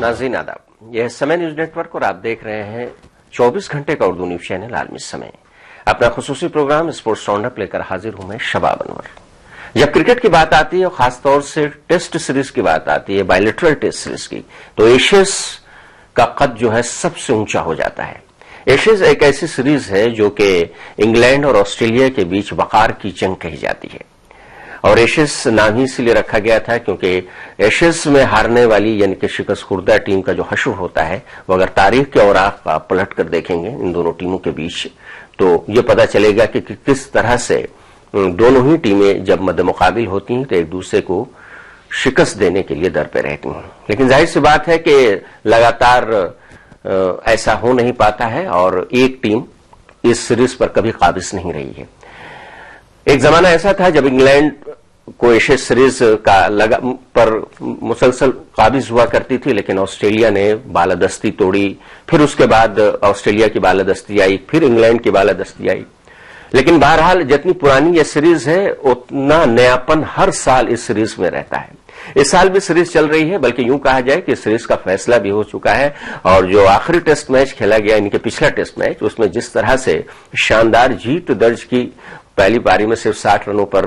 नाज़रीन आदाब, यह समय न्यूज नेटवर्क और आप देख रहे हैं 24 घंटे का उर्दू न्यूज चैनल आलमी समय। अपना खुसूसी प्रोग्राम स्पोर्ट्स राउंडअप लेकर हाजिर हूं मैं शबाब अनवर। जब क्रिकेट की बात आती है और खासतौर से टेस्ट सीरीज की बात आती है, बायलैटरल टेस्ट सीरीज की, तो एशेज का कद जो है सबसे ऊंचा हो जाता है। एशेज एक ऐसी सीरीज है जो कि इंग्लैंड और ऑस्ट्रेलिया के बीच वकार की जंग कही जाती है और एशेज नाम ही इसलिए रखा गया था क्योंकि एशेज में हारने वाली यानी कि शिकस्त खुर्दा टीम का जो हशर होता है वो अगर तारीख के औराक आप पलट कर देखेंगे इन दोनों टीमों के बीच तो ये पता चलेगा कि किस तरह से दोनों ही टीमें जब मद्दे मुकाबिल होती हैं तो एक दूसरे को शिकस्त देने के लिए दर पे रहती हैं। लेकिन जाहिर सी बात है कि लगातार ऐसा हो नहीं पाता है और एक टीम इस सीरीज पर कभी काबिज नहीं रही है। एक जमाना ऐसा था जब इंग्लैंड को एशेज सीरीज का पर मुसलसल काबिज हुआ करती थी, लेकिन ऑस्ट्रेलिया ने बालादस्ती तोड़ी, फिर उसके बाद ऑस्ट्रेलिया की बालादस्ती आई, फिर इंग्लैंड की बालादस्ती आई। लेकिन बहरहाल जितनी पुरानी ये सीरीज है उतना नयापन हर साल इस सीरीज में रहता है। इस साल भी सीरीज चल रही है, बल्कि यूं कहा जाए कि सीरीज का फैसला भी हो चुका है और जो आखिरी टेस्ट मैच खेला गया इनके पिछला टेस्ट मैच उसमें जिस तरह से शानदार जीत दर्ज की, पहली पारी में सिर्फ 60 रनों पर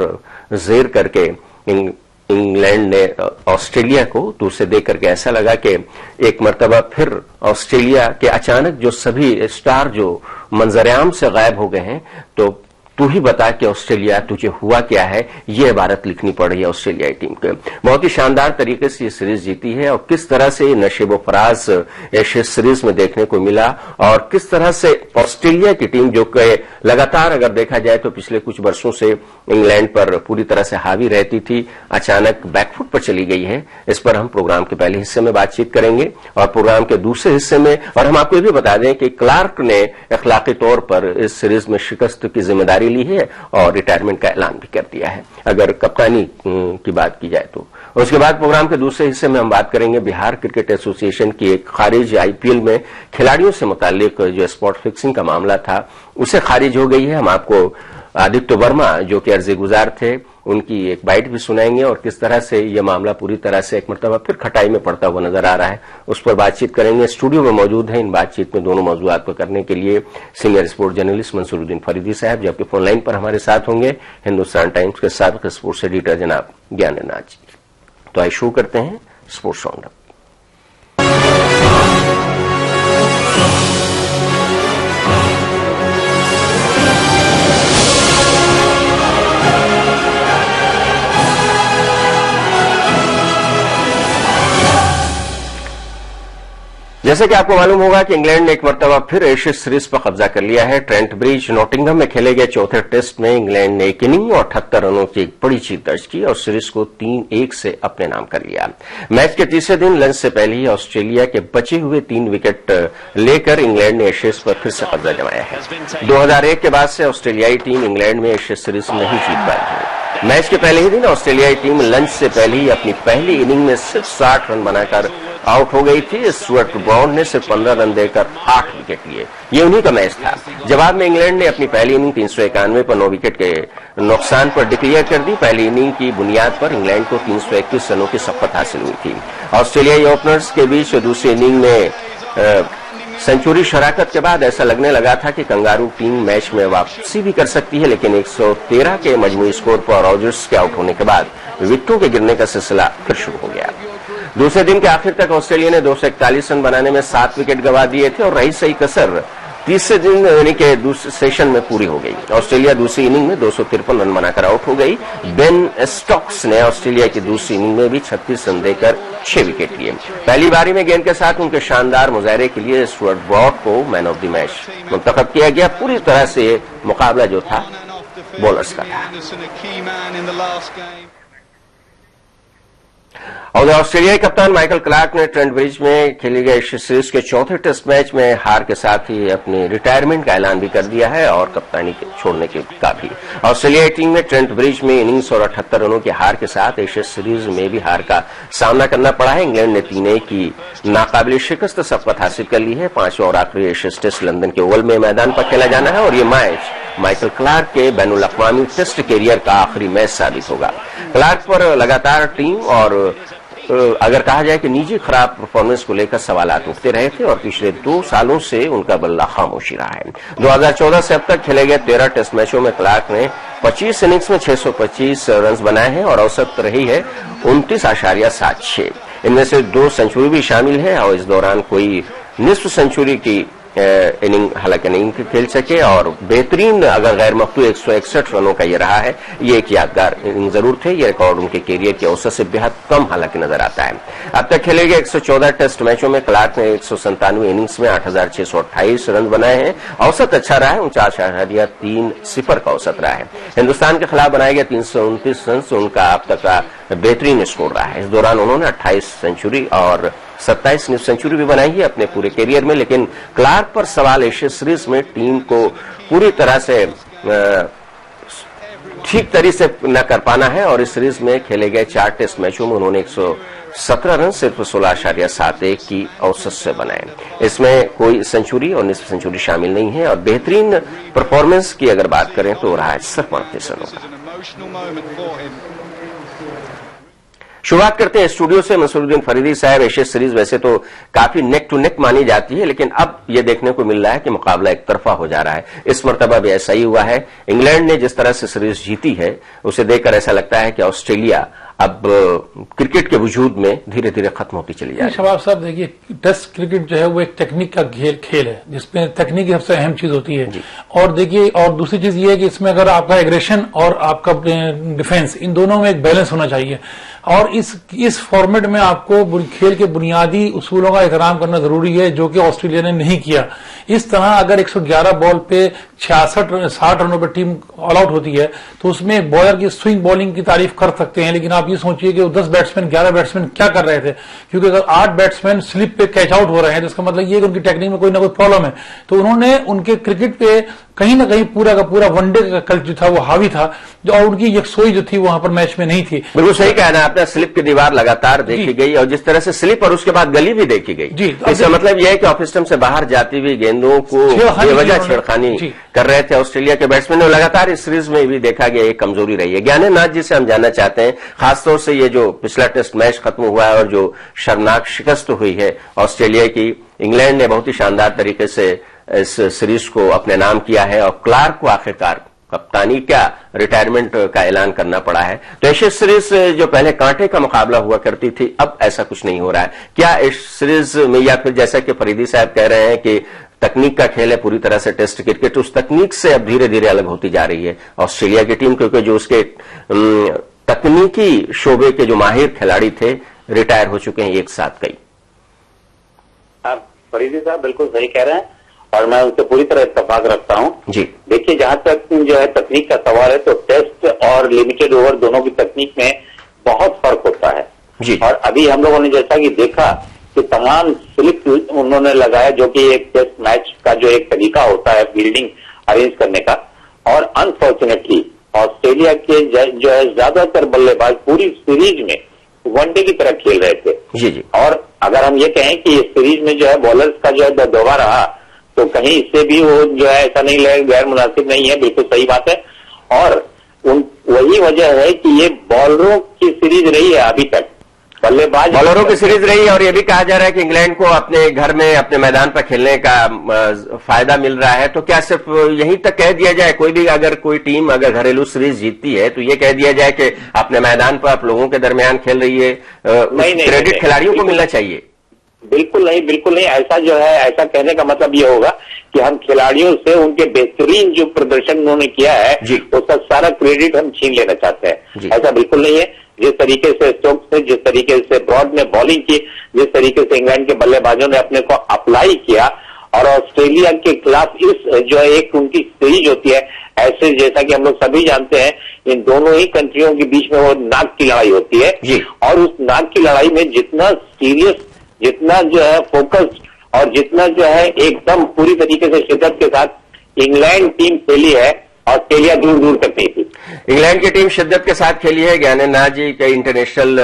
जेर करके इंग्लैंड ने ऑस्ट्रेलिया को तो उसे देख करके ऐसा लगा कि एक मर्तबा फिर ऑस्ट्रेलिया के अचानक जो सभी स्टार जो मंजरेआम से गायब हो गए हैं, तो तू ही बता कि ऑस्ट्रेलिया तुझे हुआ क्या है, ये इबारत लिखनी पड़ रही है ऑस्ट्रेलियाई टीम को। बहुत ही शानदार तरीके से ये सीरीज जीती है और किस तरह से नशेबो फराज एशेज सीरीज में देखने को मिला और किस तरह से ऑस्ट्रेलिया की टीम जो कि लगातार अगर देखा जाए तो पिछले कुछ वर्षों से इंग्लैंड पर पूरी तरह से हावी रहती थी, अचानक बैकफुट पर चली गई है। इस पर हम प्रोग्राम के पहले हिस्से में बातचीत करेंगे और प्रोग्राम के दूसरे हिस्से में और हम आपको ये भी बता दें कि क्लार्क ने अखलाकी तौर पर इस सीरीज में शिकस्त की जिम्मेदारी ली है और रिटायरमेंट का ऐलान भी कर दिया है अगर कप्तानी की बात की जाए तो। उसके बाद प्रोग्राम के दूसरे हिस्से में हम बात करेंगे बिहार क्रिकेट एसोसिएशन की एक खारिज आईपीएल में खिलाड़ियों से मुताल्लिक जो स्पॉट फिक्सिंग का मामला था उसे खारिज हो गई है। हम आपको आदित्य वर्मा जो कि अर्जी गुजार थे उनकी एक बाइट भी सुनाएंगे और किस तरह से यह मामला पूरी तरह से एक मरतबा फिर खटाई में पड़ता हुआ नजर आ रहा है, उस पर बातचीत करेंगे। स्टूडियो में मौजूद हैं इन बातचीत में दोनों मौजूदात को करने के लिए सीनियर स्पोर्ट्स जर्नलिस्ट मंसूरुद्दीन फरीदी साहब, जबकि फोन लाइन पर हमारे साथ होंगे हिंदुस्तान टाइम्स के साबिक स्पोर्ट्स एडिटर जनाब ज्ञाननाथ जी। तो आइए शुरू करते हैं स्पोर्ट्स राउंडअप। जैसे कि आपको मालूम होगा कि इंग्लैंड ने एक मरतबा फिर एशेज सीरीज पर कब्जा कर लिया है। ट्रेंट ब्रिज नॉटिंघम में खेले गए चौथे टेस्ट में इंग्लैंड ने एक इनिंग और 78 रनों की एक बड़ी जीत दर्ज की और सीरीज को 3-1 से अपने नाम कर लिया। मैच के तीसरे दिन लंच से पहले ही ऑस्ट्रेलिया के बचे हुए 3 विकेट लेकर इंग्लैंड ने एशेज पर फिर से कब्जा जमाया है। 2001 के बाद से ऑस्ट्रेलियाई टीम इंग्लैंड में एशेज सीरीज नहीं जीत पाई है। मैच के पहले ही दिन ऑस्ट्रेलियाई टीम लंच से पहले ही अपनी पहली इनिंग में सिर्फ 60 रन बनाकर आउट हो गई थी। स्टुअर्ट ब्राउन ने सिर्फ 15 रन देकर 8 विकेट लिए। ये उन्हीं का मैच था। जवाब में इंग्लैंड ने अपनी पहली इनिंग 391 पर 9 विकेट के नुकसान पर डिक्लेयर कर दी। पहली इनिंग की बुनियाद पर इंग्लैंड को 321 रनों की शपथ हासिल हुई थी। ऑस्ट्रेलियाई ओपनर्स के बीच दूसरी इनिंग में सेंचुरी शराकत के बाद ऐसा लगने लगा था कि कंगारू टीम मैच में वापसी भी कर सकती है, लेकिन 113 के मजमूई स्कोर पर रॉजर्स के आउट होने के बाद विकेटों के गिरने का सिलसिला फिर शुरू हो गया। दूसरे दिन के आखिर तक ऑस्ट्रेलिया ने 241 रन बनाने में 7 विकेट गंवा दिए थे और रही सही कसर तीसरे दिन यानी कि दूसरे सेशन में पूरी हो गई। ऑस्ट्रेलिया दूसरी इनिंग में 253 रन बनाकर आउट हो गई। बेन स्टोक्स ने ऑस्ट्रेलिया की दूसरी इनिंग में भी 36 रन देकर 6 विकेट लिए। पहली बारी में गेंद के साथ उनके शानदार मुजाहरे के लिए स्टुअर्ट ब्रॉड को मैन ऑफ द मैच मुंतखब किया गया। पूरी तरह से मुकाबला जो था बॉलर्स का था और ऑस्ट्रेलियाई कप्तान माइकल क्लार्क ने ट्रेंट ब्रिज में खेली गई सीरीज के चौथे टेस्ट मैच में हार के साथ ही अपने रिटायरमेंट का ऐलान भी कर दिया है और कप्तानी छोड़ने का भी। ऑस्ट्रेलियाई टीम में ट्रेंट ब्रिज में इनिंग्स और 78 रनों की हार के साथ एशेज सीरीज में भी हार का सामना करना पड़ा है। इंग्लैंड ने 3-1 की नाकाबिल शिकस्त शपथ हासिल कर ली है। 5वां और आखिरी एशेज टेस्ट लंदन के ओवल में मैदान पर खेला जाना है और ये मैच माइकल क्लार्क के बैनुल अक़वामी टेस्ट कैरियर का आखिरी मैच साबित होगा। क्लार्क पर लगातार टीम और अगर कहा जाए कि निजी खराब परफॉर्मेंस को लेकर सवालात उठते रहे थे और पिछले 2 सालों से उनका बल्ला खामोशी रहा है। 2014 से अब तक खेले गए 13 टेस्ट मैचों में क्लार्क ने 25 इनिंग्स में 625 रन बनाए हैं और औसत रही है 29.76। इनमें से 2 सेंचुरी भी शामिल है और इस दौरान कोई निस्फ सेंचुरी की इनिंग हालांकि नहीं खेल सके और बेहतरीन अगर गैर मकतू 161 रनों का ये रहा है। ये एक यादगार इनिंग जरूर थे। ये रिकॉर्ड उनके कैरियर के औसत से बेहद कम हालांकि नजर आता है। अब तक खेले गए 114 टेस्ट मैचों में क्लार्क ने 197 इनिंग्स में 8,628 रन बनाए हैं। औसत अच्छा रहा है, 49.30 का औसत रहा है। हिंदुस्तान के खिलाफ बनाए गए 329 रन से उनका अब तक का बेहतरीन स्कोर रहा है। इस दौरान उन्होंने 28 सेंचुरी और 27 निफ सेंचुरी भी बनाई है अपने पूरे कैरियर में। लेकिन क्लार्क पर सवाल एशिया सीरीज में टीम को पूरी तरह से ठीक तरीके से न कर पाना है और इस सीरीज में खेले गए 4 टेस्ट मैचों में उन्होंने 117 रन सिर्फ 16.71 की औसत से बनाए। इसमें कोई सेंचुरी और निस्फ सेंचुरी शामिल नहीं है और बेहतरीन परफॉर्मेंस की अगर बात करें तो रहा है सिर्फ 38 रनों का। शुरुआत करते हैं स्टूडियो से मंसूरुद्दीन फरीदी साहब। एशिया सीरीज वैसे तो काफी नेक टू नेक मानी जाती है, लेकिन अब यह देखने को मिल रहा है कि मुकाबला एक तरफा हो जा रहा है। इस मर्तबा भी ऐसा ही हुआ है। इंग्लैंड ने जिस तरह से सीरीज जीती है उसे देखकर ऐसा लगता है कि ऑस्ट्रेलिया अब क्रिकेट के वजूद में धीरे धीरे खत्म होती चली जा रही है। शबाब साहब देखिए, टेस्ट क्रिकेट जो है वो एक टेक्निक का खेल है जिसमें तकनीक सबसे अहम चीज होती है। और देखिए, और दूसरी चीज ये है कि इसमें अगर आपका एग्रेशन और आपका डिफेंस, इन दोनों में एक बैलेंस होना चाहिए। और इस फॉर्मेट में आपको खेल के बुनियादी उसूलों का एहतराम करना जरूरी है, जो कि ऑस्ट्रेलिया ने नहीं किया। इस तरह अगर 111 बॉल पे 60 रनों पर टीम ऑल आउट होती है तो उसमें बॉलर की स्विंग बॉलिंग की तारीफ कर सकते हैं, लेकिन आप ये सोचिए कि 10 बैट्समैन 11 बैट्समैन क्या कर रहे थे। क्योंकि अगर 8 बैट्समैन स्लिप पे कैच आउट हो रहे हैं तो इसका मतलब ये कि उनकी टेक्निक में कोई ना कोई प्रॉब्लम है। तो उन्होंने उनके क्रिकेट पे कहीं ना कहीं पूरा का पूरा वनडे का कल्चर जो था वो हावी था, और उनकी यकसोई जो थी वहां पर मैच में नहीं थी। बिल्कुल सही कहना आपने। स्लिप की दीवार लगातार देखी गई और जिस तरह से स्लिप और उसके बाद गली भी देखी गई जी। इसका मतलब यह है कि ऑफ स्टंप से बाहर जाती हुई गेंदों को बेवजह छेड़खानी कर रहे थे ऑस्ट्रेलिया के बैट्समैन। लगातार इस सीरीज में भी देखा गया एक कमजोरी रही है। ज्ञानेनाथ जी से हम जानना चाहते हैं, खासतौर से ये जो पिछला टेस्ट मैच खत्म हुआ है और जो शर्मनाक शिकस्त हुई है ऑस्ट्रेलिया की, इंग्लैंड ने बहुत ही शानदार तरीके से इस सीरीज को अपने नाम किया है और क्लार्क को आखिरकार कप्तानी क्या रिटायरमेंट का ऐलान करना पड़ा है। तो एशिया सीरीज जो पहले कांटे का मुकाबला हुआ करती थी, अब ऐसा कुछ नहीं हो रहा है। क्या इस सीरीज में, या फिर जैसा कि फरीदी साहब कह रहे हैं कि तकनीक का खेल है पूरी तरह से टेस्ट क्रिकेट, उस तकनीक से अब धीरे धीरे अलग होती जा रही है ऑस्ट्रेलिया की टीम, क्योंकि जो उसके तकनीकी शोबे के जो माहिर खिलाड़ी थे रिटायर हो चुके हैं एक साथ कई। फरीदी साहब बिल्कुल सही कह रहे हैं और मैं उनसे पूरी तरह इत्तेफाक रखता हूं जी। देखिए, जहां तक जो है तकनीक का सवाल है तो टेस्ट और लिमिटेड ओवर दोनों की तकनीक में बहुत फर्क होता है जी। और अभी हम लोगों ने जैसा कि देखा कि तमाम स्लिप उन्होंने लगाया, जो कि एक टेस्ट मैच का जो एक तरीका होता है फील्डिंग अरेंज करने का। और अनफॉर्चुनेटली ऑस्ट्रेलिया के जो है ज्यादातर बल्लेबाज पूरी सीरीज में वनडे की तरह खेल रहे थे जी जी। और अगर हम ये कहें कि इस सीरीज में जो है बॉलर्स का जो है दबदबा रहा तो कहीं इससे भी वो जो है ऐसा नहीं लगे गैर मुनासिब नहीं है, बिल्कुल सही बात है। और वही वजह है कि ये बॉलरों की सीरीज रही है अभी तक, बॉलरों की सीरीज रही है। और ये भी कहा जा रहा है कि इंग्लैंड को अपने घर में अपने मैदान पर खेलने का फायदा मिल रहा है। तो क्या सिर्फ यहीं तक कह दिया जाए, कोई भी अगर कोई टीम अगर घरेलू सीरीज जीतती है तो ये कह दिया जाए कि अपने मैदान पर आप लोगों के दरमियान खेल रही है, क्रेडिट खिलाड़ियों को मिलना चाहिए? बिल्कुल नहीं, बिल्कुल नहीं। ऐसा जो है, ऐसा कहने का मतलब ये होगा कि हम खिलाड़ियों से उनके बेहतरीन जो प्रदर्शन उन्होंने किया है उसका सारा क्रेडिट हम छीन लेना चाहते हैं। ऐसा बिल्कुल नहीं है। जिस तरीके से स्टोक्स ने, जिस तरीके से ब्रॉड ने बॉलिंग की, जिस तरीके से इंग्लैंड के बल्लेबाजों ने अपने को अप्लाई किया और ऑस्ट्रेलिया के खिलाफ इस जो है एक उनकी सीरीज होती है, ऐसे जैसा कि हम लोग सभी जानते हैं इन दोनों ही कंट्रियों के बीच में वो नाक की लड़ाई होती है। और उस नाक की लड़ाई में जितना सीरियस, जितना जो है फोकस्ड और जितना जो है एकदम पूरी तरीके से शिद्दत के साथ इंग्लैंड टीम खेली है, ऑस्ट्रेलिया दूर दूर तक नहीं थी। इंग्लैंड की टीम शिद्दत के साथ खेली है। ज्ञानेनाथ जी के इंटरनेशनल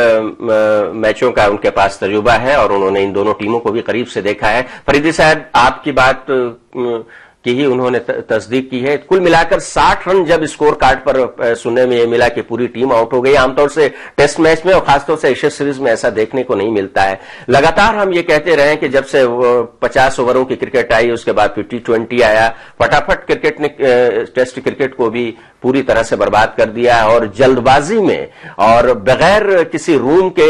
मैचों का उनके पास तजुर्बा है और उन्होंने इन दोनों टीमों को भी करीब से देखा है। फरीदी साहब, आपकी बात की ही उन्होंने तस्दीक की है। कुल मिलाकर 60 रन जब स्कोर कार्ड पर सुनने में यह मिला कि पूरी टीम आउट हो गई। आमतौर से टेस्ट मैच में और खासतौर से एशिया सीरीज में ऐसा देखने को नहीं मिलता है। लगातार हम ये कहते रहे कि जब से 50 ओवरों की क्रिकेट आई, उसके बाद फिर T20 आया, फटाफट क्रिकेट ने टेस्ट क्रिकेट को भी पूरी तरह से बर्बाद कर दिया है और जल्दबाजी में और बगैर किसी रूम के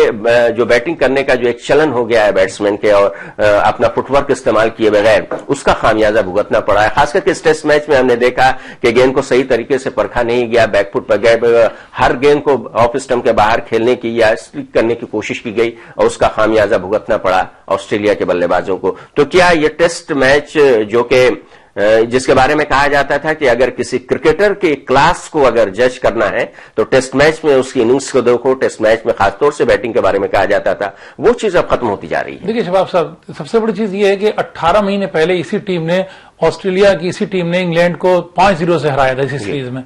जो बैटिंग करने का जो एक चलन हो गया है बैट्समैन के और अपना फुटवर्क इस्तेमाल किए बगैर, उसका खामियाजा भुगतना पड़ा है। खासकर के इस टेस्ट मैच में हमने देखा कि गेंद को सही तरीके से परखा नहीं गया, बैकफुट पर गए, हर गेंद को ऑफ स्टंप के बाहर खेलने की या स्लिप करने की कोशिश की गई और उसका खामियाजा भुगतना पड़ा ऑस्ट्रेलिया के बल्लेबाजों को। तो क्या ये टेस्ट मैच जो कि जिसके बारे में कहा जाता था कि अगर किसी क्रिकेटर के क्लास को अगर जज करना है तो टेस्ट मैच में उसकी इनिंग्स को देखो, टेस्ट मैच में खासतौर से बैटिंग के बारे में कहा जाता था, वो चीज अब खत्म होती जा रही है। देखिए शबाब साहब, सबसे बड़ी चीज ये है कि 18 महीने पहले इसी टीम ने, ऑस्ट्रेलिया की इसी टीम ने इंग्लैंड को 5-0 से हराया था इसी सीरीज में।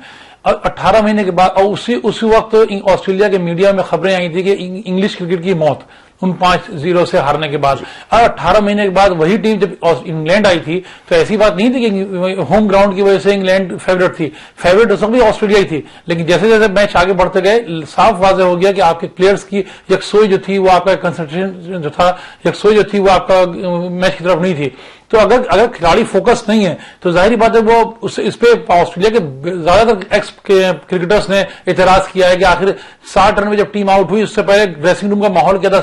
और 18 महीने के बाद और उसी वक्त ऑस्ट्रेलिया के मीडिया में खबरें आई थी कि इंग्लिश क्रिकेट की मौत उन 5-0 से हारने के बाद। और 18 महीने के बाद वही टीम जब इंग्लैंड आई थी तो ऐसी बात नहीं थी कि होम ग्राउंड की वजह से इंग्लैंड फेवरेट थी, फेवरेट उस वक्त भी ऑस्ट्रेलिया ही थी। लेकिन जैसे जैसे मैच आगे बढ़ते गए साफ वाज़ेह हो गया कि आपके प्लेयर्स की यकसोई जो थी, वो आपका कंसंट्रेशन जो था, यकसोई जो थी, वो आपका मैच की तरफ नहीं थी। तो अगर खिलाड़ी फोकस नहीं है तो जाहिर बात है वो इस पे ऑस्ट्रेलिया के ज्यादातर एक्स क्रिकेटर्स ने एतराज किया है कि आखिर 60 रन में जब टीम आउट हुई उससे पहले ड्रेसिंग रूम का माहौल क्या था,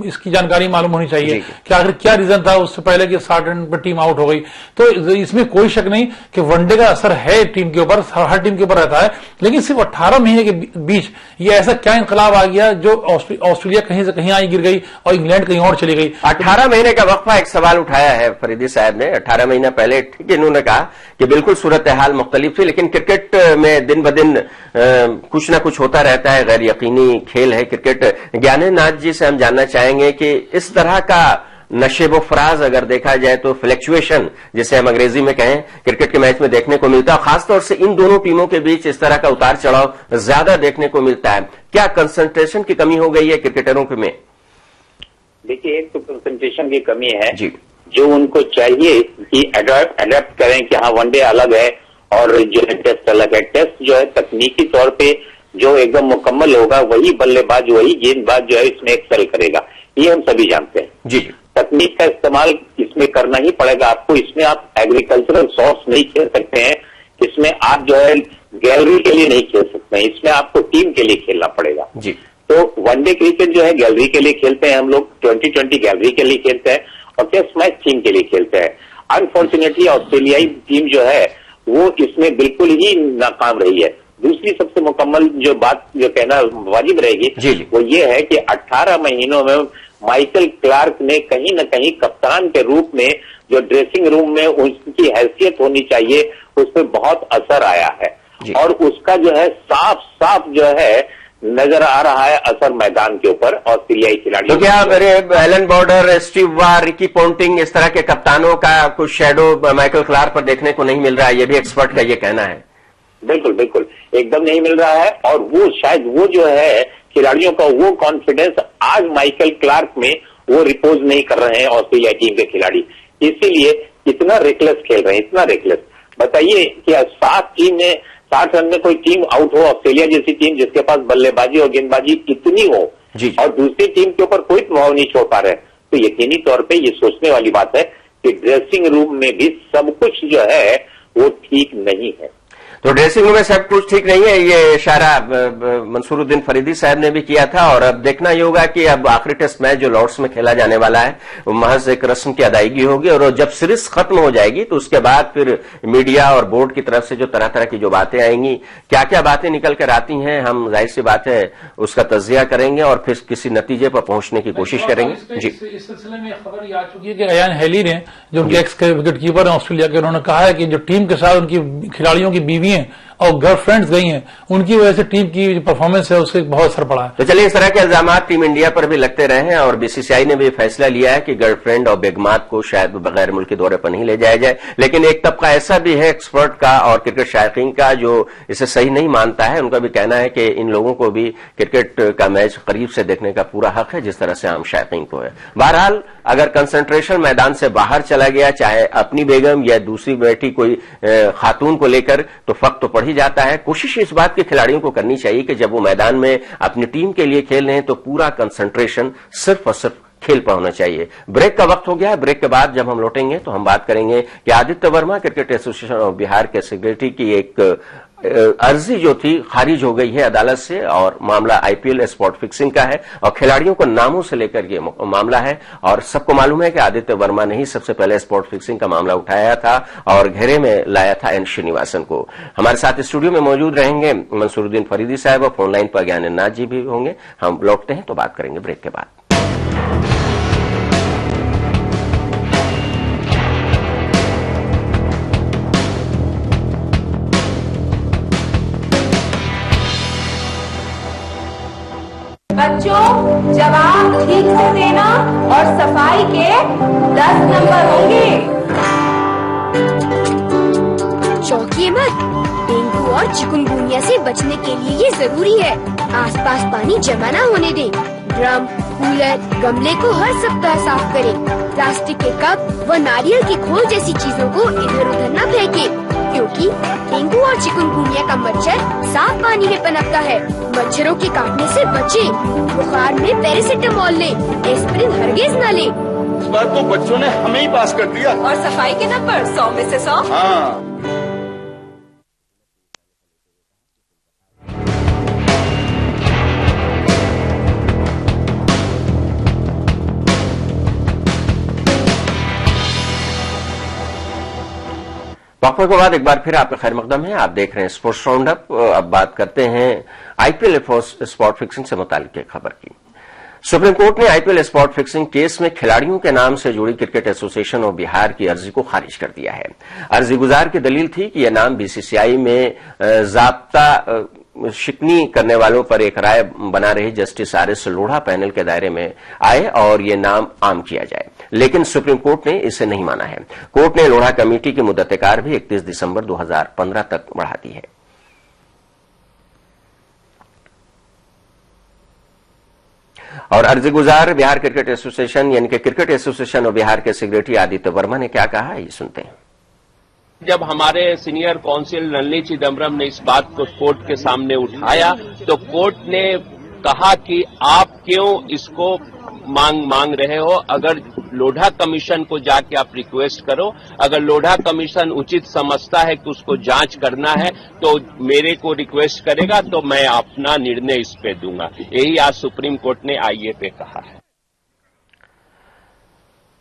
इसकी जानकारी मालूम होनी चाहिए कि आखिर क्या रीजन था उससे पहले कि 60 रन पर टीम आउट हो गई। तो इसमें कोई शक नहीं कि वनडे का असर है टीम के ऊपर, हर टीम के ऊपर रहता है। लेकिन सिर्फ 18 महीने के बीच ये ऐसा क्या इनकलाब आ गया जो ऑस्ट्रेलिया कहीं से कहीं आई गिर गई और इंग्लैंड कहीं और चली गई। 18 महीने का वक्फा एक सवाल उठाया है फरीदी साहब ने। 18 महीना पहले ठीक इन्होंने कहा कि बिल्कुल सूरत हाल मुख्तलिफ थी, लेकिन क्रिकेट में दिन ब दिन कुछ ना कुछ होता रहता है, गैर यकीनी खेल है क्रिकेट। ज्ञानेंद्रनाथ जी से हम जानना चाहेंगे कि इस तरह का नशेबो फराज अगर देखा जाए तो फ्लैक्चुएशन जिसे हम अंग्रेजी में कहें क्रिकेट के मैच में देखने को मिलता है, खासतौर से इन दोनों टीमों के बीच इस तरह का उतार चढ़ाव ज्यादा देखने को मिलता है। क्या कंसंट्रेशन की कमी हो गई है क्रिकेटरों में? देखिए, एक तो कंसंट्रेशन की कमी है जी, जो उनको चाहिए कि अडेप्ट करें कि हाँ वनडे अलग है और जो है टेस्ट अलग है। टेस्ट जो है तकनीकी तौर पे जो एकदम मुकम्मल होगा वही बल्लेबाज, वही गेंदबाज जो है इसमें एक्सेल करेगा, ये हम सभी जानते हैं। जी, तकनीक का इस्तेमाल इसमें करना ही पड़ेगा आपको। इसमें आप एग्रीकल्चरल शॉट्स नहीं खेल सकते हैं, इसमें आप जो है गैलरी के लिए नहीं खेल सकते हैं, इसमें आपको टीम के लिए खेलना पड़ेगा। जी, तो वनडे क्रिकेट जो है गैलरी के लिए खेलते हैं हम लोग, 2020 गैलरी के लिए खेलते हैं और टेस्ट मैच टीम के लिए खेलते हैं। अनफॉर्चुनेटली ऑस्ट्रेलियाई टीम जो है वो इसमें बिल्कुल ही नाकाम रही है। दूसरी सबसे मुकम्मल जो बात जो कहना वाजिब रहेगी वो ये है कि 18 महीनों में माइकल क्लार्क ने कहीं न कहीं कप्तान के रूप में जो ड्रेसिंग रूम में उसकी हैसियत होनी चाहिए उस पर बहुत असर आया है और उसका जो है साफ साफ जो है नजर आ रहा है असर मैदान के ऊपर ऑस्ट्रेलियाई खिलाड़ियों। तो क्या मेरे एलन बॉर्डर, स्टीव वार, रिकी पोंटिंग इस तरह के कप्तानों का कुछ शैडो माइकल क्लार्क पर देखने को नहीं मिल रहा है? ये भी एक्सपर्ट का ये कहना है। बिल्कुल बिल्कुल एकदम नहीं मिल रहा है और वो शायद वो जो है खिलाड़ियों का वो कॉन्फिडेंस आज माइकल क्लार्क में वो रिपोज नहीं कर रहे हैं ऑस्ट्रेलिया टीम के खिलाड़ी, इसीलिए इतना रेकलेस खेल रहे हैं, इतना रेकलेस। बताइए कि 60 रन में कोई टीम आउट हो, ऑस्ट्रेलिया जैसी टीम जिसके पास बल्लेबाजी और गेंदबाजी इतनी हो और दूसरी टीम के ऊपर कोई प्रभाव नहीं छोड़ पा रहे, तो यकीनी तौर पे ये सोचने वाली बात है कि ड्रेसिंग रूम में भी सब कुछ जो है वो ठीक नहीं है। तो ड्रेसिंग रूम में सब कुछ ठीक नहीं है, ये इशारा मंसूरुद्दीन फरीदी साहब ने भी किया था। और अब देखना ये होगा कि अब आखिरी टेस्ट मैच जो लॉर्ड्स में खेला जाने वाला है वो महज एक रस्म की अदायगी होगी और जब सीरीज खत्म हो जाएगी तो उसके बाद फिर मीडिया और बोर्ड की तरफ से जो तरह तरह की जो बातें आएंगी, क्या क्या बातें निकल कर आती हैं, हम जाहिर सी बात है उसका तज्जिया करेंगे और फिर किसी नतीजे पर पहुंचने की कोशिश करेंगे। जी, इस सिलसिले में खबर ये आ चुकी है कि अयान हेली ने, जो उनके एक्स विकेट कीपर है ऑस्ट्रेलिया के, उन्होंने कहा है कि जो टीम के साथ उनकी खिलाड़ियों की बीवी हैं और गर्लफ्रेंड्स गई हैं, उनकी वजह से टीम की जो परफॉर्मेंस है उससे बहुत असर पड़ा है। तो चलिए, इस तरह के इल्जाम टीम इंडिया पर भी लगते रहे हैं और बीसीसीआई ने भी फैसला लिया है कि गर्लफ्रेंड और बेगमात को शायद बगैर मुल्की दौरे पर नहीं ले जाया जाए। लेकिन एक तबका ऐसा भी है एक्सपर्ट का और क्रिकेट शायकीन का जो इसे सही नहीं मानता है। उनका भी कहना है कि इन लोगों को भी क्रिकेट का मैच करीब से देखने का पूरा हक है, जिस तरह से आम शायकीन को है। बहरहाल, अगर कंसंट्रेशन मैदान से बाहर चला गया, चाहे अपनी बेगम या दूसरी बैठी कोई खातून को लेकर, तो फर्क तो पड़ ही जाता है। कोशिश इस बात के खिलाड़ियों को करनी चाहिए कि जब वो मैदान में अपनी टीम के लिए खेल रहे हैं तो पूरा कंसंट्रेशन सिर्फ और सिर्फ खेल पर होना चाहिए। ब्रेक का वक्त हो गया है। ब्रेक के बाद जब हम लौटेंगे तो हम बात करेंगे कि Aditya Verma cricket association of Bihar के सेक्रेटरी की एक अर्जी जो थी खारिज हो गई है अदालत से, और मामला आईपीएल स्पॉट फिक्सिंग का है और खिलाड़ियों को नामों से लेकर ये मामला है। और सबको मालूम है कि आदित्य वर्मा ने ही सबसे पहले स्पॉट फिक्सिंग का मामला उठाया था और घेरे में लाया था एन श्रीनिवासन को। हमारे साथ स्टूडियो में मौजूद रहेंगे मंसूरुद्दीन फरीदी साहब और फोन लाइन पर ज्ञानेन्द्र जी भी होंगे। हम लौटते हैं तो बात करेंगे ब्रेक के बाद। बच्चों, जवाब ठीक से देना और सफाई के 10 नंबर होंगे। चौंकिए मत, डेंगू और चिकुनगुनिया से बचने के लिए ये जरूरी है। आसपास पानी जमा न होने दें। ड्रम, कूलर, गमले को हर सप्ताह साफ करें। प्लास्टिक के कप व नारियल की खोल जैसी चीजों को इधर उधर न फेंकें, क्योंकि डेंगू और चिकुनगुनिया का मच्छर साफ पानी में पनपता है। मच्छरों के काटने से बचें। बुखार में पैरासिटामोल लें, एस्पिरिन हरगिज न लें। इस बार तो बच्चों ने हमें ही पास कर दिया। और सफाई के नंबर 100 में से 100। हाँ। वक्फे के बाद एक बार फिर आपका खैर मकदम है। आप देख रहे हैं स्पोर्ट्स राउंड अप। अब बात करते हैं आईपीएल स्पॉट फिक्सिंग से मुताल्लिक खबर की। सुप्रीम कोर्ट ने आईपीएल स्पॉट फिक्सिंग केस में खिलाड़ियों के नाम से जुड़ी क्रिकेट एसोसिएशन ऑफ बिहार की अर्जी को खारिज कर दिया है। अर्जी गुजार की दलील थी कि यह नाम बीसीसीआई में जाब्ता शिकनी करने वालों पर एक राय बना रही जस्टिस आरएस लोढ़ा पैनल के दायरे में आए और ये नाम आम किया जाए, लेकिन सुप्रीम कोर्ट ने इसे नहीं माना है। कोर्ट ने लोढ़ा कमेटी की मुद्दत-ए-कार भी 31 दिसंबर 2015 तक बढ़ा दी है। और अर्जी गुजार बिहार क्रिकेट एसोसिएशन यानी कि क्रिकेट एसोसिएशन ऑफ बिहार के सेक्रेटरी आदित्य वर्मा ने क्या कहा, ये सुनते हैं। जब हमारे सीनियर काउंसिल नलिनी चिदम्बरम ने इस बात को कोर्ट के सामने उठाया तो कोर्ट ने कहा कि आप क्यों इसको मांग रहे हो। अगर लोढ़ा कमीशन को जाके आप रिक्वेस्ट करो, अगर लोढ़ा कमीशन उचित समझता है कि उसको जांच करना है तो मेरे को रिक्वेस्ट करेगा तो मैं अपना निर्णय इस पे दूंगा। यही आज सुप्रीम कोर्ट ने आईए पे कहा है।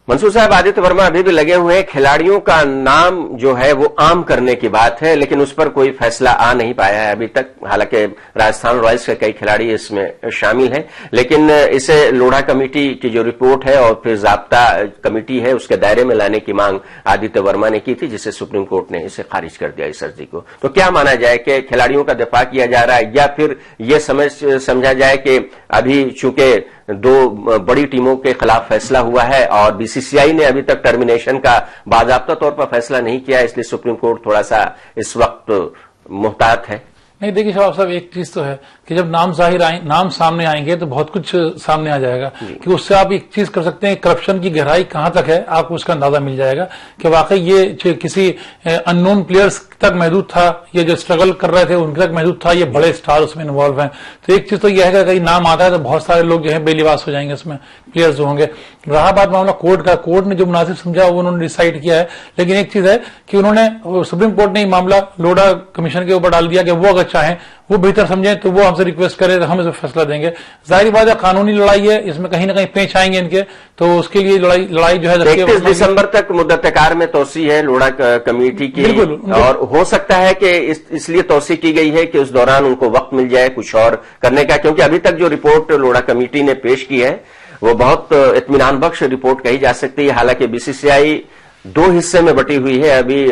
मंसूर साहब, आदित्य वर्मा अभी भी लगे हुए हैं। खिलाड़ियों का नाम जो है वो आम करने की बात है, लेकिन उस पर कोई फैसला आ नहीं पाया है अभी तक। हालांकि राजस्थान रॉयल्स के कई खिलाड़ी इसमें शामिल हैं, लेकिन इसे लोढ़ा कमेटी की जो रिपोर्ट है और फिर जाब्ता कमेटी है उसके दायरे में लाने की मांग आदित्य वर्मा ने की थी, जिसे सुप्रीम कोर्ट ने इसे खारिज कर दिया इस अर्जी को। तो क्या माना जाए कि खिलाड़ियों का दिफा किया जा रहा है या फिर ये समझा जाए कि अभी चूंकि दो बड़ी टीमों के खिलाफ फैसला हुआ है और बीसीसीआई ने अभी तक टर्मिनेशन का बाकायदा तौर पर फैसला नहीं किया, इसलिए सुप्रीम कोर्ट थोड़ा सा इस वक्त मुहतात है? नहीं, देखिए शबाब साहब, एक चीज तो है कि जब नाम सामने आएंगे तो बहुत कुछ सामने आ जाएगा कि उससे आप एक चीज कर सकते हैं, करप्शन की गहराई कहां तक है आपको उसका अंदाजा मिल जाएगा कि वाकई ये किसी अननोन प्लेयर्स तक महदूद था, ये जो स्ट्रगल कर रहे थे उनके तक महदूद था, ये बड़े स्टार उसमें इन्वॉल्व हैं। तो एक चीज तो यह है कि अगर नाम आता है तो बहुत सारे लोग जो है बेलिवास हो जाएंगे उसमें, प्लेयर्स जो होंगे। रहा बात मामला कोर्ट का, कोर्ट ने जो मुनासिब समझा वो उन्होंने डिसाइड किया है, लेकिन एक चीज है कि उन्होंने सुप्रीम कोर्ट ने मामला लोढ़ा कमीशन के ऊपर डाल दिया कि वो अगर चाहें, वो बेहतर समझें तो वो हमसे रिक्वेस्ट करें तो हम इस फैसला देंगे। जाहिर बात है कानूनी लड़ाई है, इसमें कहीं ना कहीं पेच आएंगे इनके, तो उसके लिए लड़ाई जो है 31 दिसंबर तक मुद्दत-ए-कार में तोसी है लोढ़ा कमेटी की, और हो सकता है कि इसलिए तोसी की गई है कि उस दौरान उनको वक्त मिल जाए कुछ और करने का, क्योंकि अभी तक जो रिपोर्ट लोढ़ा कमेटी ने पेश की है वो बहुत इत्मीनान बख्श रिपोर्ट कही जा सकती है। हालांकि बीसीसीआई दो हिस्से में बटी हुई है अभी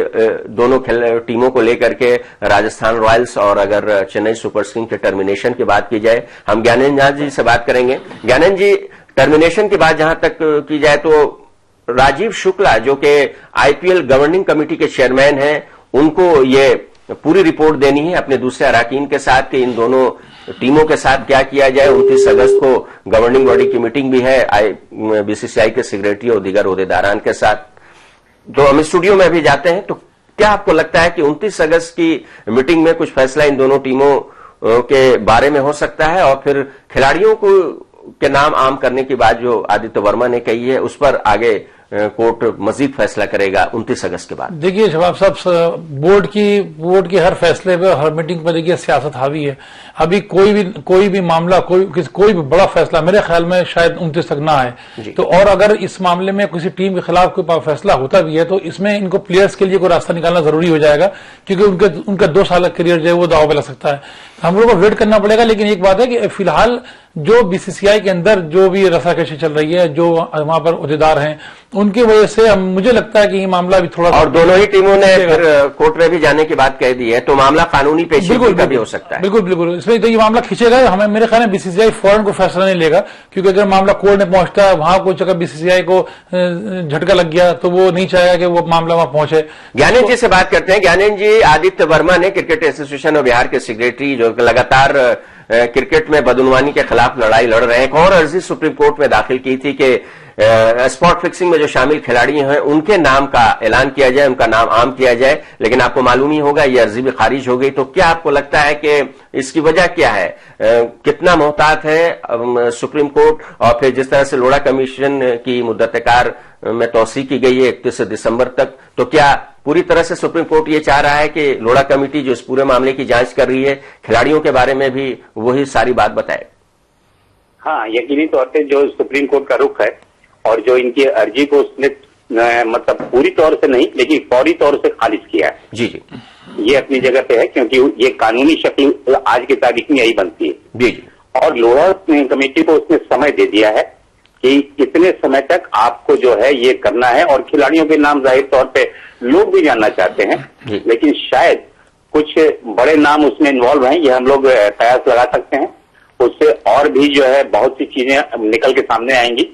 दोनों टीमों को लेकर के, राजस्थान रॉयल्स और अगर चेन्नई सुपर किंग्स के टर्मिनेशन की बात की जाए। हम ज्ञानेंद्र जी से बात करेंगे। ज्ञानेंद्र जी, टर्मिनेशन की बात जहां तक की जाए तो राजीव शुक्ला जो कि आईपीएल गवर्निंग कमेटी के चेयरमैन हैं, उनको ये पूरी रिपोर्ट देनी है अपने दूसरे अराकीन के साथ कि इन दोनों टीमों के साथ क्या किया जाए। 29 अगस्त को गवर्निंग बॉडी की मीटिंग भी है बीसीसीआई के सेक्रेटरी और दीगर ओहदेदारान के साथ। तो हम स्टूडियो में अभी जाते हैं, तो क्या आपको लगता है कि 29 अगस्त की मीटिंग में कुछ फैसला इन दोनों टीमों के बारे में हो सकता है, और फिर खिलाड़ियों को के नाम आम करने की बात जो आदित्य वर्मा ने कही है उस पर आगे कोर्ट मजीद फैसला करेगा 29 अगस्त के बाद? देखिए शबाब साहब, बोर्ड की हर फैसले पे, हर मीटिंग पे देखिए सियासत हावी है। अभी कोई भी मामला, कोई भी बड़ा फैसला मेरे ख्याल में शायद 29 तक ना आए। तो और अगर इस मामले में किसी टीम के खिलाफ कोई फैसला होता भी है तो इसमें इनको प्लेयर्स के लिए कोई रास्ता निकालना जरूरी हो जाएगा, क्योंकि उनका 2 साल का करियर जो है वो दाव पे लग सकता है। हम लोगों को वेट करना पड़ेगा। लेकिन एक बात है कि फिलहाल जो बीसीसीआई के अंदर जो भी रसाकशी चल रही है, जो वहां पर ओहदेदार हैं, उनकी वजह से मुझे लगता है कि ये मामला भी थोड़ा, और दोनों ही टीमों ने फिर कोर्ट में भी जाने की बात कह दी है, तो मामला कानूनी पेचीदगी का भी हो सकता है। बिल्कुल इसमें तो ये मामला खींचेगा। हमें मेरे ख्याल में बीसीसीआई फौरन को फैसला नहीं लेगा, क्योंकि अगर मामला कोर्ट में पहुंचता है, वहां कोई जगह बीसीसीआई को झटका लग गया तो वो नहीं चाहेगा कि वो मामला वहां पहुंचे। ज्ञानेंद्र जी से बात करते हैं। ज्ञानेंद्र जी, आदित्य वर्मा ने क्रिकेट एसोसिएशन ऑफ बिहार के सेक्रेटरी जो लगातार क्रिकेट में बदउनवानी के खिलाफ लड़ाई लड़ रहे हैं, एक और अर्जी सुप्रीम कोर्ट में दाखिल की थी कि स्पॉट फिक्सिंग में जो शामिल खिलाड़ी हैं उनके नाम का ऐलान किया जाए, उनका नाम आम किया जाए। लेकिन आपको मालूम ही होगा ये अर्जी भी खारिज हो गई। तो क्या आपको लगता है कि इसकी वजह क्या है? कितना मोहतात है सुप्रीम कोर्ट? और फिर जिस तरह से लोढ़ा कमीशन की मुद्दत-ए-कार में तौसी की गई है 31 दिसंबर तक, तो क्या पूरी तरह से सुप्रीम कोर्ट ये चाह रहा है कि लोढ़ा कमेटी जो इस पूरे मामले की जांच कर रही है, खिलाड़ियों के बारे में भी वही सारी बात बताए? हाँ, यकीनी तौर पे जो सुप्रीम कोर्ट का रुख है और जो इनकी अर्जी को उसने मतलब पूरी तौर से नहीं लेकिन फौरी तौर से खारिज किया है, जी जी, ये अपनी जगह पे है, क्योंकि ये कानूनी शक्ल आज की तारीख में यही बनती है। जी जी। और लोढ़ा कमेटी को उसने समय दे दिया है कि इतने समय तक आपको जो है ये करना है, और खिलाड़ियों के नाम जाहिर तौर पे लोग भी जानना चाहते हैं, लेकिन शायद कुछ बड़े नाम उसमें इन्वॉल्व हैं, ये हम लोग कयास लगा सकते हैं। उससे और भी जो है बहुत सी चीजें निकल के सामने आएंगी,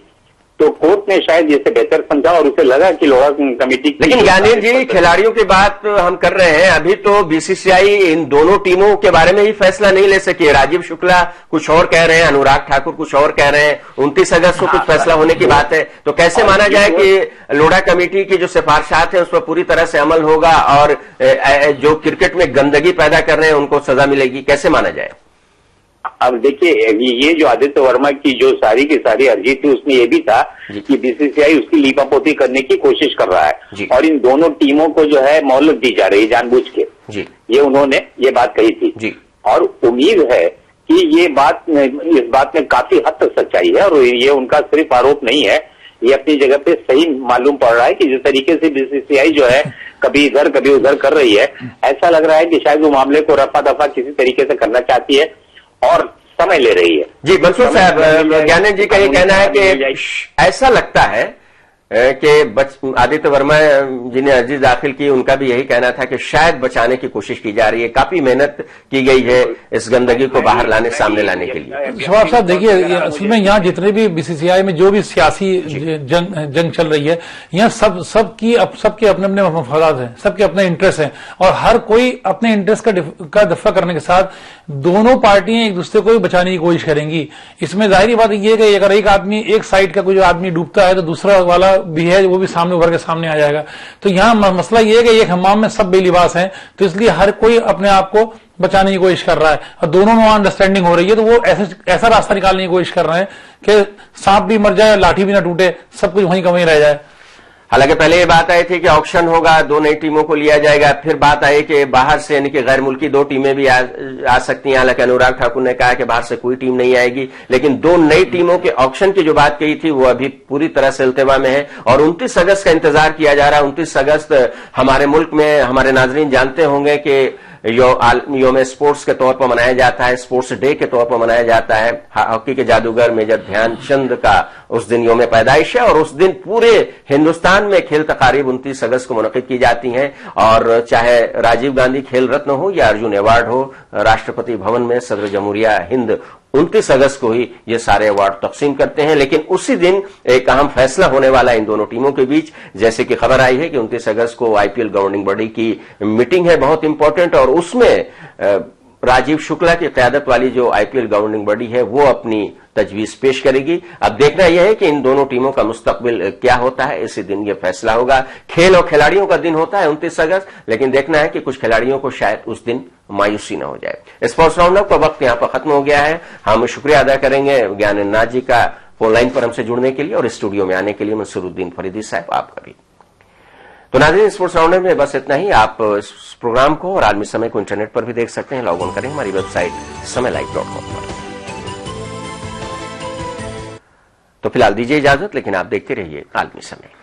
तो कोर्ट ने शायद इसे बेहतर समझा और उसे लगा कि लोढ़ा कमेटी। लेकिन ज्ञानेंद्र जी, खिलाड़ियों की बात हम कर रहे हैं, अभी तो बीसीसीआई इन दोनों टीमों के बारे में ही फैसला नहीं ले सकी। राजीव शुक्ला कुछ और कह रहे हैं, अनुराग ठाकुर कुछ और कह रहे हैं, 29 अगस्त को कुछ फैसला होने की बात है। तो कैसे माना जाए कि लोढ़ा कमेटी की जो सिफारिशात है उस पर पूरी तरह से अमल होगा और जो क्रिकेट में गंदगी पैदा कर रहे हैं उनको सजा मिलेगी? कैसे माना जाए? अब देखिए, ये जो आदित्य वर्मा की जो सारी की सारी अर्जी थी उसमें ये भी था कि बीसीसीआई उसकी लीपापोती करने की कोशिश कर रहा है, और इन दोनों टीमों को जो है मोहलत दी जा रही है जानबूझ के। ये उन्होंने ये बात कही थी, और उम्मीद है कि इस बात में काफी हद तक सच्चाई है, और ये उनका सिर्फ आरोप नहीं है, ये अपनी जगह पे सही मालूम पड़ रहा है कि जिस तरीके से बीसीसीआई जो है कभी इधर कभी उधर कर रही है, ऐसा लग रहा है कि शायद वो मामले को रफा दफा किसी तरीके से करना चाहती है और समय ले रही है। जी मंसूर साहब, ज्ञानेंद्र जी का ये कहना है कि ऐसा लगता है कि आदित्य वर्मा जी ने अर्जी दाखिल की, उनका भी यही कहना था कि शायद बचाने की कोशिश की जा रही है, काफी मेहनत की गई है इस गंदगी को बाहर सामने लाने के लिए। शबाब साहब देखिए, असल में यहाँ जितने भी बीसीसीआई में जो भी सियासी जंग चल रही है, यहाँ सबके अपने अपने मफादात हैं, सबके अपने इंटरेस्ट हैं, और हर कोई अपने इंटरेस्ट का दफा करने के साथ दोनों पार्टियां एक दूसरे को भी बचाने की कोशिश करेंगी। इसमें जाहिर बात यह है कि अगर एक साइड का कोई आदमी डूबता है तो दूसरा वाला भी है वो भी सामने उभर के सामने आ जाएगा। तो यहाँ मसला ये है कि एक हमाम में सब बेलिबास हैं, तो इसलिए हर कोई अपने आप को बचाने की कोशिश कर रहा है, और दोनों में अंडरस्टैंडिंग हो रही है, तो वो ऐसा रास्ता निकालने की कोशिश कर रहे हैं कि सांप भी मर जाए, लाठी भी ना टूटे, सब कुछ वहीं का वहीं रह जाए। हालांकि पहले ये बात आई थी कि ऑक्शन होगा, 2 नई टीमों को लिया जाएगा, फिर बात आई कि बाहर से यानी कि गैर मुल्की 2 टीमें भी आ सकती हैं। हालांकि अनुराग ठाकुर ने कहा कि बाहर से कोई टीम नहीं आएगी, लेकिन 2 नई टीमों के ऑक्शन की जो बात कही थी वो अभी पूरी तरह से इल्तिवा में है, और 29 अगस्त का इंतजार किया जा रहा है। 29 अगस्त हमारे मुल्क में हमारे नाजरीन जानते होंगे कि योम स्पोर्ट्स के तौर पर मनाया जाता है, स्पोर्ट्स डे के तौर पर मनाया जाता है। हॉकी के जादूगर मेजर ध्यानचंद का उस दिन योम पैदाइश है और उस दिन पूरे हिंदुस्तान में खेल तकारीब 29 अगस्त को मुनक़िद की जाती हैं। और चाहे राजीव गांधी खेल रत्न हो या अर्जुन अवार्ड हो, राष्ट्रपति भवन में सदर जमहूरिया हिंद 29 अगस्त को ही ये सारे अवार्ड तकसीम करते हैं। लेकिन उसी दिन एक अहम फैसला होने वाला इन दोनों टीमों के बीच। जैसे कि खबर आई है कि 29 अगस्त को आईपीएल गवर्निंग बॉडी की मीटिंग है, बहुत इंपॉर्टेंट, और उसमें राजीव शुक्ला की क़यादत वाली जो आईपीएल गवर्निंग बॉडी है वो अपनी तजवीज पेश करेगी। अब देखना यह है कि इन दोनों टीमों का मुस्तकबिल क्या होता है, इसी दिन यह फैसला होगा। खेल और खिलाड़ियों का दिन होता है 29 अगस्त, लेकिन देखना है कि कुछ खिलाड़ियों को शायद उस दिन मायूसी न हो जाए। स्पोर्ट्स राउंडअप का वक्त यहां पर खत्म हो गया है। हम शुक्रिया अदा करेंगे ज्ञाननाथ जी का फोन लाइन पर हमसे जुड़ने के लिए और स्टूडियो में आने के लिए मंसूरुद्दीन फरीदी साहब आपका भी। तो नाज़रीन, स्पोर्ट्स राउंडअप में बस इतना ही। आप इस प्रोग्राम को और आलमी समय को इंटरनेट पर भी देख सकते हैं। लॉग ऑन करें हमारी वेबसाइट समयलाइव.com पर। तो फिलहाल दीजिए इजाजत, लेकिन आप देखते रहिए आलमी समय।